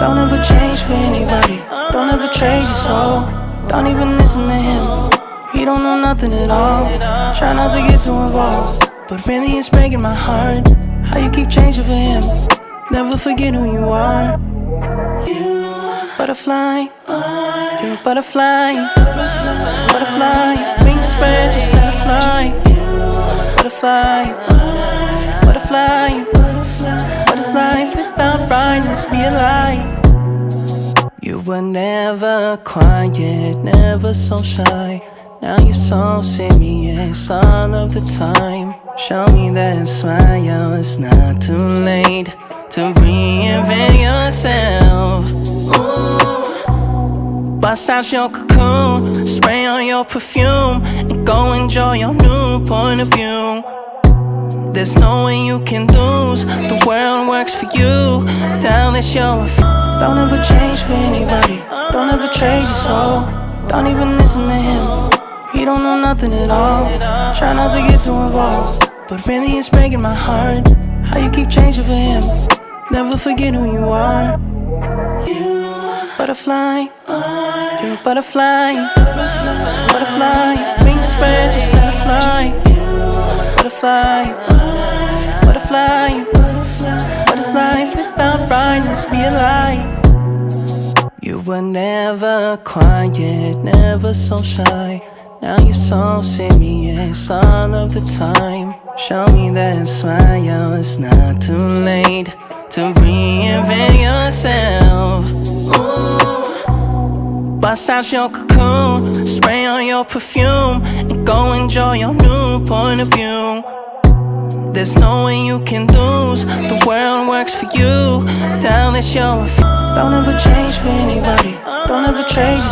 Don't ever change for anybody. Don't ever trade your soul. Don't even listen to him. He don't know nothing at all. Try not to get too involved, but really it's breaking my heart how you keep changing for him. Never forget who you are. You butterfly, you're a butterfly. Butterfly, wings spread, just let it fly. Butterfly, butterfly. What is life without brightness? Be a light. You were never quiet, never so shy. Now you're so serious all of the time. Show me that smile, it's not too late to reinvent yourself. Ooh. Bust out your cocoon, spray on your perfume, and go enjoy your new point of view. There's no way you can lose, the world works for you. Now that you're don't ever change for anybody. Don't ever trade your soul. Don't even listen to him. He don't know nothing at all. Try not to get too involved, but really it's breaking my heart how you keep changing for him. Never forget who you are. You butterfly, you're a butterfly. Butterfly, wings spread, just let it fly. Butterfly, butterfly. What is life without brightness? Be a light. You were never quiet, never so shy. Now you're so serious all of the time. Show me that smile, it's not too late to reinvent yourself. Ooh. Bust out your cocoon, spray on your perfume, and go enjoy your new point of view. There's no way you can lose, the world works for you. Now that you're don't ever change for anybody. Don't ever trade your